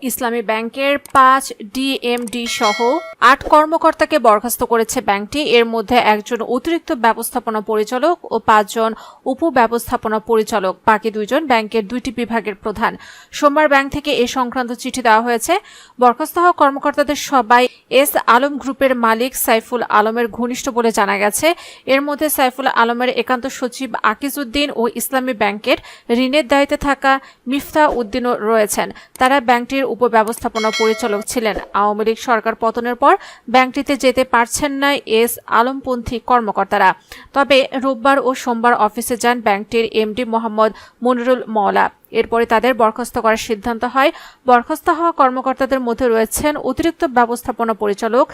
ইসলামী ব্যাংকের 5 ডিএমডি সহ 8 কর্মকর্তাকে বরখাস্ত করেছে ব্যাংকটি। এর মধ্যে একজন অতিরিক্ত ব্যবস্থাপনা পরিচালক ও 5 জন উপব্যবস্থাপনা পরিচালক, বাকি 2 জন ব্যাংকের 2টি বিভাগের প্রধান। সোমবার ব্যাংক থেকে এ সংক্রান্ত চিঠি দেওয়া হয়েছে। বরখাস্ত হওয়া কর্মকর্তাদের সবাই এস আলম গ্রুপের মালিক সাইফুল আলমের ঘনিষ্ঠ বলে জানা গেছে। এর মধ্যে সাইফুল আলমের একান্ত সচিব আকিজউদ্দিন ও ইসলামী ব্যাংকের ঋণের দায়িত্বে থাকা মিফতা উদ্দিনও রয়েছেন। তারা ব্যাংকটির উপব্যবস্থাপনা পরিচালক ছিলেন। আওয়ামী লীগ সরকার পতনের পর ব্যাংকটিতে যেতে পারছেন না এস আলমপন্থী কর্মকর্তারা। তবে রোববার ও সোমবার অফিসে যান ব্যাংকটির এমডি মোহাম্মদ মনিরুল মওলা। এরপরে তাদের বরখাস্ত করার সিদ্ধান্ত হয়। বরখাস্ত হওয়া কর্মকর্তাদের মধ্যে রয়েছেন অতিরিক্ত ব্যবস্থাপনা পরিচালক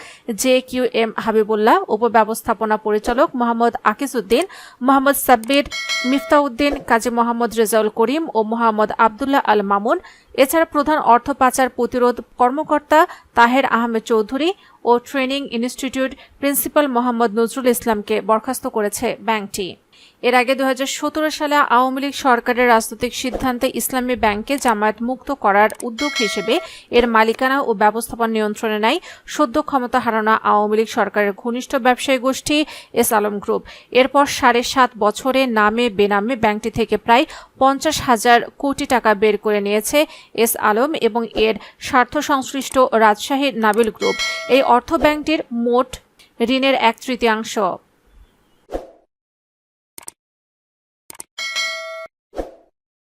JQM হাবিবুল্লাহ, উপব্যবস্থাপনা পরিচালক মোহাম্মদ আকিজউদ্দিন, মোহাম্মদ সাব্বির, মিফতাউদ্দিন, কাজী মোহাম্মদ রেজাউল করিম ও মোহাম্মদ আবদুল্লাহ আল মামুন। এছাড়া প্রধান অর্থ পাচার প্রতিরোধ কর্মকর্তা তাহের আহমেদ চৌধুরী ও training institute principal Mohammad Nazrul ইসলামকে বরখাস্ত করেছে ব্যাংকটি। এর আগে 2017 সালে আওয়ামী লীগ সরকারের রাজনৈতিক সিদ্ধান্তে ইসলামী ব্যাংককে জামায়াত মুক্ত করার উদ্যোগ হিসেবে এর মালিকানা ও ব্যবস্থাপনা নিয়ন্ত্রণে নেয় সদ্য ক্ষমতা হারানো আওয়ামী লীগ সরকারের ঘনিষ্ঠ ব্যবসায়ী গোষ্ঠী এস আলম গ্রুপ। এরপর 7.5 বছরে নামে বেনামে ব্যাংকটি থেকে প্রায় 50,000 কোটি টাকা বের করে নিয়েছে এস আলম এবং এর স্বার্থ সংশ্লিষ্ট রাজশাহী নাবিল গ্রুপ। এই অর্থ ব্যাংকটির মোট ঋণের 1/3।